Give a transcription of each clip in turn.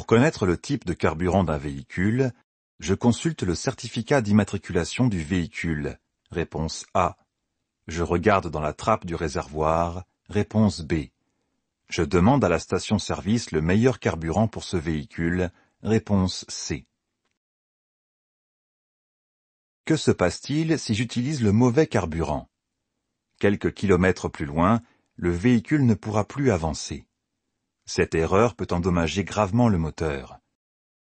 Pour connaître le type de carburant d'un véhicule, je consulte le certificat d'immatriculation du véhicule. Réponse A. Je regarde dans la trappe du réservoir. Réponse B. Je demande à la station-service le meilleur carburant pour ce véhicule. Réponse C. Que se passe-t-il si j'utilise le mauvais carburant? Quelques kilomètres plus loin, le véhicule ne pourra plus avancer. Cette erreur peut endommager gravement le moteur.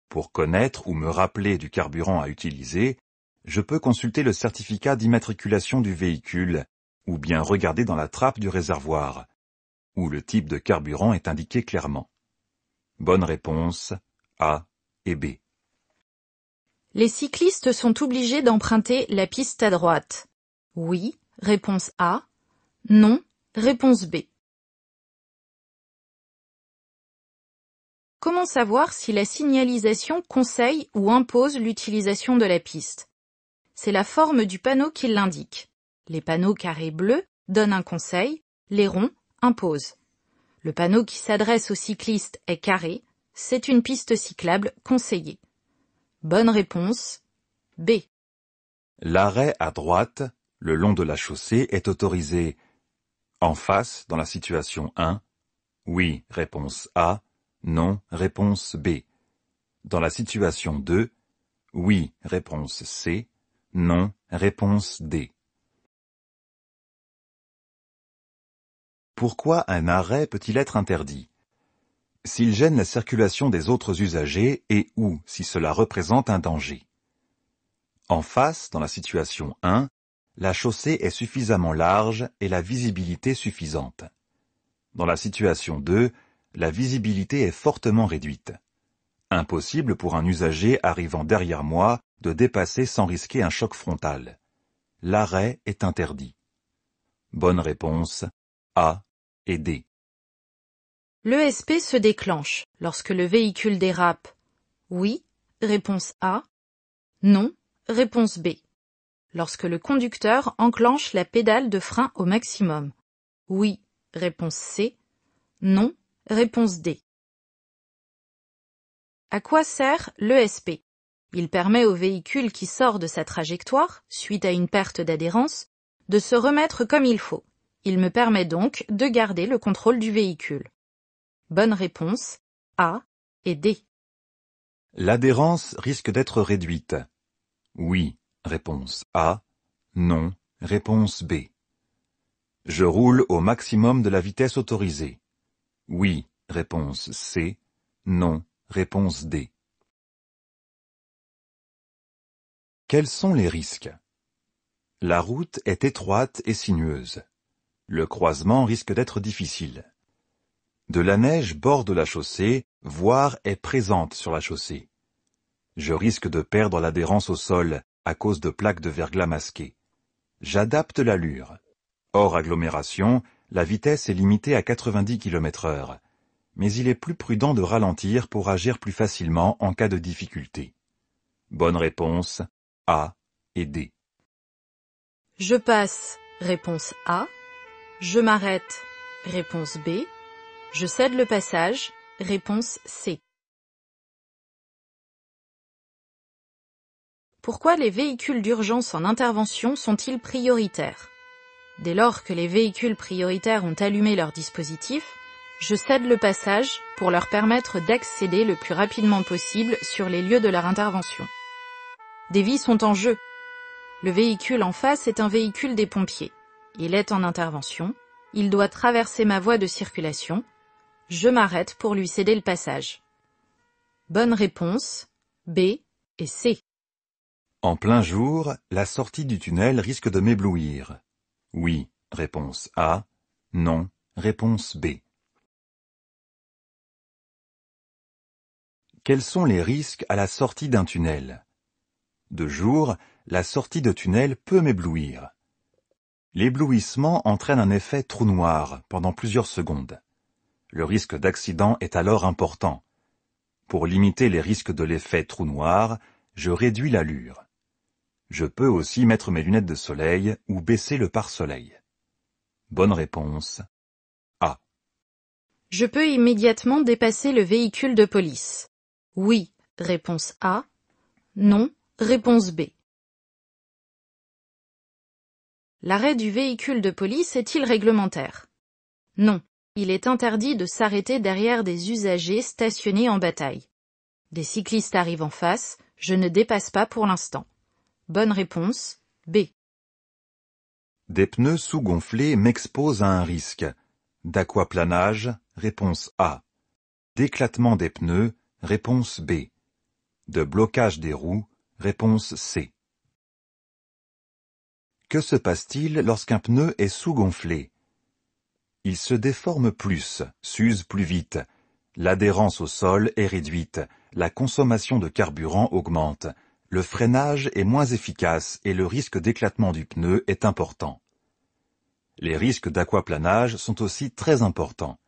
Pour connaître ou me rappeler du carburant à utiliser, je peux consulter le certificat d'immatriculation du véhicule ou bien regarder dans la trappe du réservoir, où le type de carburant est indiqué clairement. Bonne réponse A et B. Les cyclistes sont obligés d'emprunter la piste à droite. Oui, réponse A. Non, réponse B. Comment savoir si la signalisation conseille ou impose l'utilisation de la piste? C'est la forme du panneau qui l'indique. Les panneaux carrés bleus donnent un conseil, les ronds imposent. Le panneau qui s'adresse aux cyclistes est carré, c'est une piste cyclable conseillée. Bonne réponse B. L'arrêt à droite, le long de la chaussée, est autorisé en face dans la situation 1. Oui, réponse A. Non, réponse B. Dans la situation 2, oui, réponse C. Non, réponse D. Pourquoi un arrêt peut-il être interdit? S'il gêne la circulation des autres usagers et ou si cela représente un danger. En face, dans la situation 1, la chaussée est suffisamment large et la visibilité suffisante. Dans la situation 2, la visibilité est fortement réduite. Impossible pour un usager arrivant derrière moi de dépasser sans risquer un choc frontal. L'arrêt est interdit. Bonne réponse A et D. L'ESP se déclenche lorsque le véhicule dérape. Oui, réponse A. Non, réponse B. Lorsque le conducteur enclenche la pédale de frein au maximum. Oui, réponse C. Non, réponse D. À quoi sert l'ESP? Il permet au véhicule qui sort de sa trajectoire, suite à une perte d'adhérence, de se remettre comme il faut. Il me permet donc de garder le contrôle du véhicule. Bonne réponse A et D. L'adhérence risque d'être réduite. Oui, réponse A. Non, réponse B. Je roule au maximum de la vitesse autorisée. Oui, réponse C. Non, réponse D. Quels sont les risques? La route est étroite et sinueuse. Le croisement risque d'être difficile. De la neige borde la chaussée, voire est présente sur la chaussée. Je risque de perdre l'adhérence au sol à cause de plaques de verglas masquées. J'adapte l'allure. Hors agglomération, la vitesse est limitée à 90 km/h, mais il est plus prudent de ralentir pour agir plus facilement en cas de difficulté. Bonne réponse A et D. Je passe, réponse A. Je m'arrête, réponse B. Je cède le passage, réponse C. Pourquoi les véhicules d'urgence en intervention sont-ils prioritaires? Dès lors que les véhicules prioritaires ont allumé leur dispositif, je cède le passage pour leur permettre d'accéder le plus rapidement possible sur les lieux de leur intervention. Des vies sont en jeu. Le véhicule en face est un véhicule des pompiers. Il est en intervention. Il doit traverser ma voie de circulation. Je m'arrête pour lui céder le passage. Bonne réponse B et C. En plein jour, la sortie du tunnel risque de m'éblouir. Oui, réponse A. Non, réponse B. Quels sont les risques à la sortie d'un tunnel? De jour, la sortie de tunnel peut m'éblouir. L'éblouissement entraîne un effet trou noir pendant plusieurs secondes. Le risque d'accident est alors important. Pour limiter les risques de l'effet trou noir, je réduis l'allure. Je peux aussi mettre mes lunettes de soleil ou baisser le pare-soleil. Bonne réponse A. Je peux immédiatement dépasser le véhicule de police. Oui, réponse A. Non, réponse B. L'arrêt du véhicule de police est-il réglementaire? Non, il est interdit de s'arrêter derrière des usagers stationnés en bataille. Des cyclistes arrivent en face, je ne dépasse pas pour l'instant. Bonne réponse, B. Des pneus sous-gonflés m'exposent à un risque. D'aquaplanage, réponse A. D'éclatement des pneus, réponse B. De blocage des roues, réponse C. Que se passe-t-il lorsqu'un pneu est sous-gonflé? Il se déforme plus, s'use plus vite. L'adhérence au sol est réduite, la consommation de carburant augmente, le freinage est moins efficace et le risque d'éclatement du pneu est important. Les risques d'aquaplanage sont aussi très importants.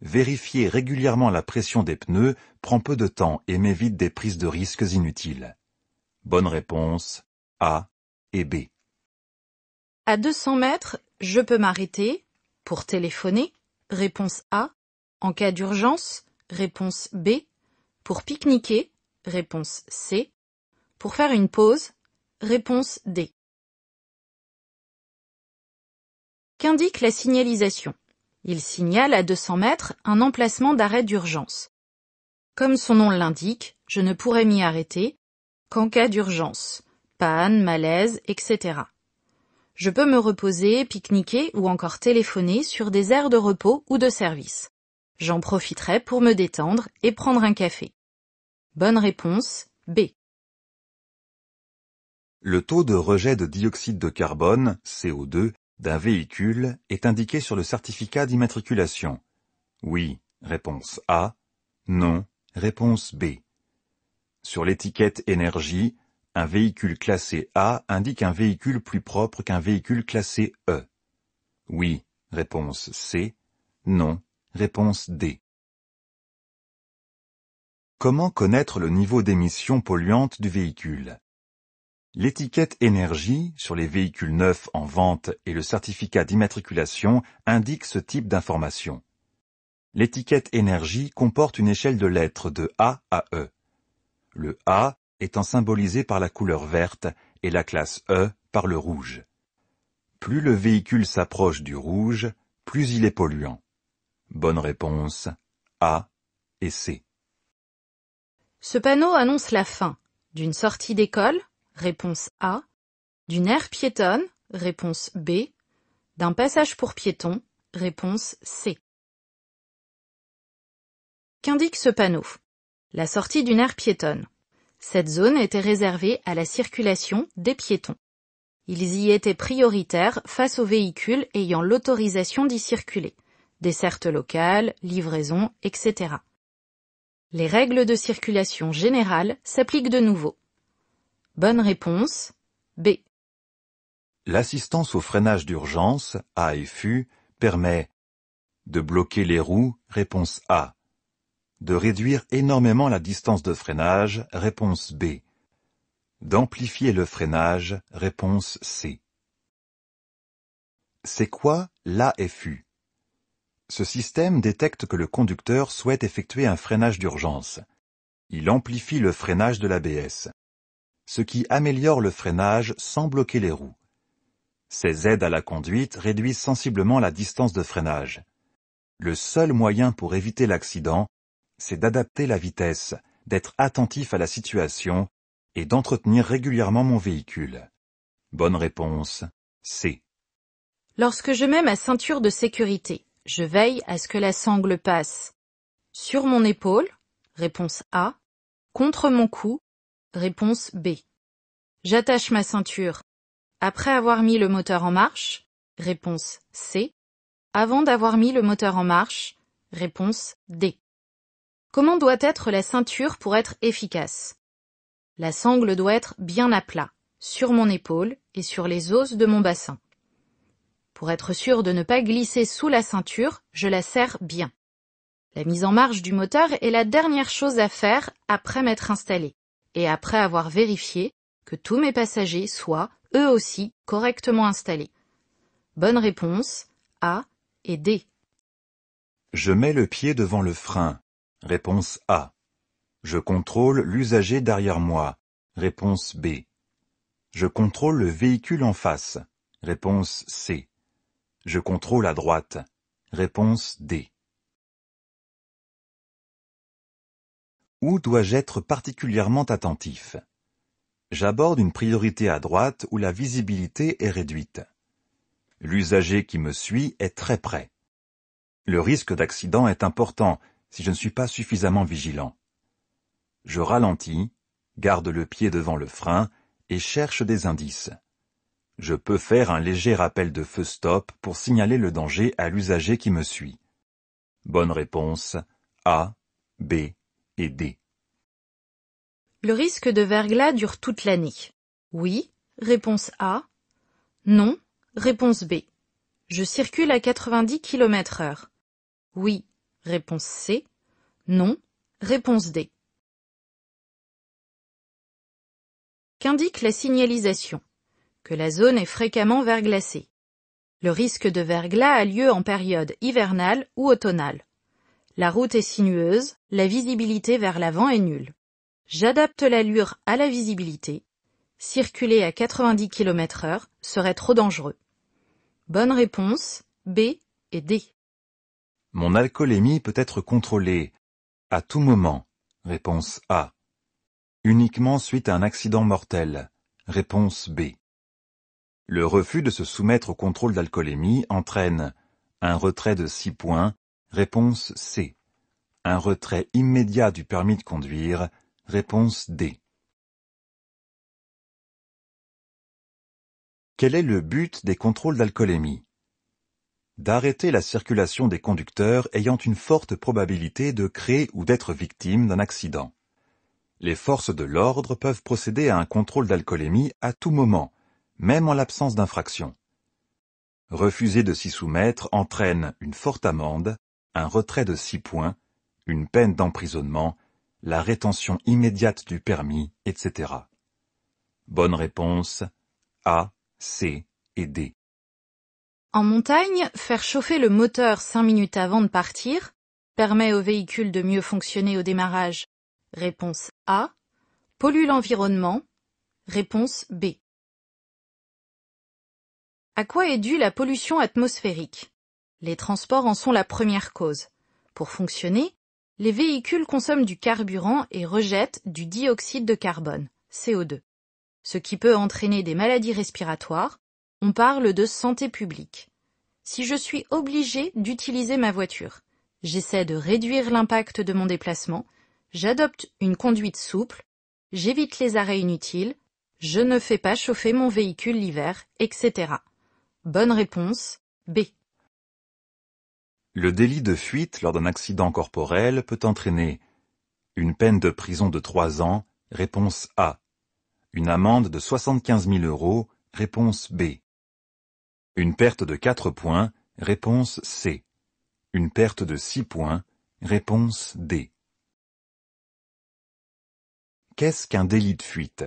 Vérifier régulièrement la pression des pneus prend peu de temps et m'évite des prises de risques inutiles. Bonne réponse, A et B. À 200 mètres, je peux m'arrêter pour téléphoner, réponse A. En cas d'urgence, réponse B. Pour pique-niquer, réponse C. Pour faire une pause, réponse D. Qu'indique la signalisation? Il signale à 200 mètres un emplacement d'arrêt d'urgence. Comme son nom l'indique, je ne pourrai m'y arrêter qu'en cas d'urgence, panne, malaise, etc. Je peux me reposer, pique-niquer ou encore téléphoner sur des aires de repos ou de service. J'en profiterai pour me détendre et prendre un café. Bonne réponse, B. Le taux de rejet de dioxyde de carbone, CO2, d'un véhicule est indiqué sur le certificat d'immatriculation. Oui, réponse A. Non, réponse B. Sur l'étiquette énergie, un véhicule classé A indique un véhicule plus propre qu'un véhicule classé E. Oui, réponse C. Non, réponse D. Comment connaître le niveau d'émission polluante du véhicule? L'étiquette énergie sur les véhicules neufs en vente et le certificat d'immatriculation indiquent ce type d'information. L'étiquette énergie comporte une échelle de lettres de A à E. Le A étant symbolisé par la couleur verte et la classe E par le rouge. Plus le véhicule s'approche du rouge, plus il est polluant. Bonne réponse, A et C. Ce panneau annonce la fin d'une sortie d'école, réponse A, d'une aire piétonne, réponse B, d'un passage pour piétons, réponse C. Qu'indique ce panneau? La sortie d'une aire piétonne. Cette zone était réservée à la circulation des piétons. Ils y étaient prioritaires face aux véhicules ayant l'autorisation d'y circuler, dessertes locales, livraisons, etc. Les règles de circulation générale s'appliquent de nouveau. Bonne réponse, B. L'assistance au freinage d'urgence, AFU, permet de bloquer les roues, réponse A. De réduire énormément la distance de freinage, réponse B. D'amplifier le freinage, réponse C. C'est quoi l'AFU? Ce système détecte que le conducteur souhaite effectuer un freinage d'urgence. Il amplifie le freinage de l'ABS, ce qui améliore le freinage sans bloquer les roues. Ces aides à la conduite réduisent sensiblement la distance de freinage. Le seul moyen pour éviter l'accident, c'est d'adapter la vitesse, d'être attentif à la situation et d'entretenir régulièrement mon véhicule. Bonne réponse, C. Lorsque je mets ma ceinture de sécurité, je veille à ce que la sangle passe sur mon épaule, réponse A, contre mon cou, réponse B. J'attache ma ceinture après avoir mis le moteur en marche, réponse C. Avant d'avoir mis le moteur en marche, réponse D. Comment doit être la ceinture pour être efficace? La sangle doit être bien à plat, sur mon épaule et sur les os de mon bassin. Pour être sûr de ne pas glisser sous la ceinture, je la serre bien. La mise en marche du moteur est la dernière chose à faire après m'être installé et après avoir vérifié que tous mes passagers soient, eux aussi, correctement installés. Bonne réponse, A et D. Je mets le pied devant le frein. Réponse A. Je contrôle l'usager derrière moi. Réponse B. Je contrôle le véhicule en face. Réponse C. Je contrôle à droite. Réponse D. Où dois-je être particulièrement attentif? J'aborde une priorité à droite où la visibilité est réduite. L'usager qui me suit est très près. Le risque d'accident est important si je ne suis pas suffisamment vigilant. Je ralentis, garde le pied devant le frein et cherche des indices. Je peux faire un léger rappel de feu stop pour signaler le danger à l'usager qui me suit. Bonne réponse A, B et D. Le risque de verglas dure toute l'année. Oui, réponse A. Non, réponse B. Je circule à 90 km/h. Oui, réponse C. Non, réponse D. Qu'indique la signalisation? Que la zone est fréquemment verglacée. Le risque de verglas a lieu en période hivernale ou automnale. La route est sinueuse, la visibilité vers l'avant est nulle. J'adapte l'allure à la visibilité. Circuler à 90 km/h serait trop dangereux. Bonne réponse, B et D. Mon alcoolémie peut être contrôlée à tout moment. Réponse A. Uniquement suite à un accident mortel. Réponse B. Le refus de se soumettre au contrôle d'alcoolémie entraîne un retrait de 6 points. Réponse C. Un retrait immédiat du permis de conduire. Réponse D. Quel est le but des contrôles d'alcoolémie? D'arrêter la circulation des conducteurs ayant une forte probabilité de créer ou d'être victimes d'un accident. Les forces de l'ordre peuvent procéder à un contrôle d'alcoolémie à tout moment, même en l'absence d'infraction. Refuser de s'y soumettre entraîne une forte amende, un retrait de 6 points, une peine d'emprisonnement, la rétention immédiate du permis, etc. Bonne réponse A, C et D. En montagne, faire chauffer le moteur 5 minutes avant de partir permet au véhicule de mieux fonctionner au démarrage. Réponse A. Pollue l'environnement. Réponse B. À quoi est due la pollution atmosphérique? Les transports en sont la première cause. Pour fonctionner, les véhicules consomment du carburant et rejettent du dioxyde de carbone, CO2, ce qui peut entraîner des maladies respiratoires. On parle de santé publique. Si je suis obligé d'utiliser ma voiture, j'essaie de réduire l'impact de mon déplacement, j'adopte une conduite souple, j'évite les arrêts inutiles, je ne fais pas chauffer mon véhicule l'hiver, etc. Bonne réponse, B. Le délit de fuite lors d'un accident corporel peut entraîner une peine de prison de 3 ans, réponse A. Une amende de 75 000 €, réponse B. Une perte de 4 points, réponse C. Une perte de 6 points, réponse D. Qu'est-ce qu'un délit de fuite?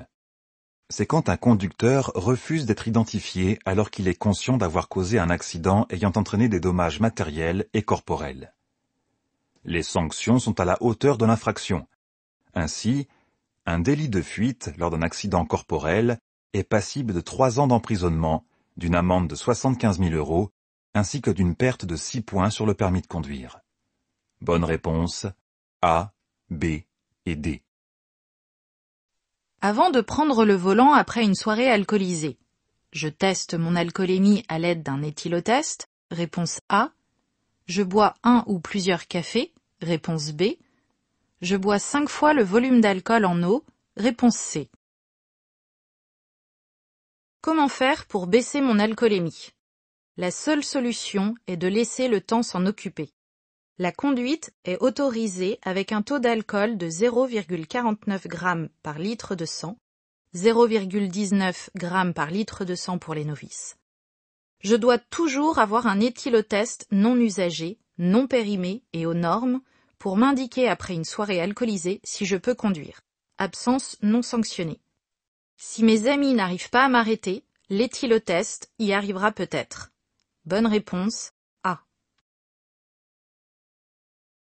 C'est quand un conducteur refuse d'être identifié alors qu'il est conscient d'avoir causé un accident ayant entraîné des dommages matériels et corporels. Les sanctions sont à la hauteur de l'infraction. Ainsi, un délit de fuite lors d'un accident corporel est passible de 3 ans d'emprisonnement, d'une amende de 75 000 €, ainsi que d'une perte de 6 points sur le permis de conduire. Bonne réponse A, B et D. Avant de prendre le volant après une soirée alcoolisée, je teste mon alcoolémie à l'aide d'un éthylotest, réponse A. Je bois 1 ou plusieurs cafés, réponse B. Je bois 5 fois le volume d'alcool en eau, réponse C. Comment faire pour baisser mon alcoolémie? La seule solution est de laisser le temps s'en occuper. La conduite est autorisée avec un taux d'alcool de 0,49 g par litre de sang, 0,19 g par litre de sang pour les novices. Je dois toujours avoir un éthylotest non usagé, non périmé et aux normes pour m'indiquer après une soirée alcoolisée si je peux conduire. Absence non sanctionnée. Si mes amis n'arrivent pas à m'arrêter, l'éthylotest y arrivera peut-être. Bonne réponse,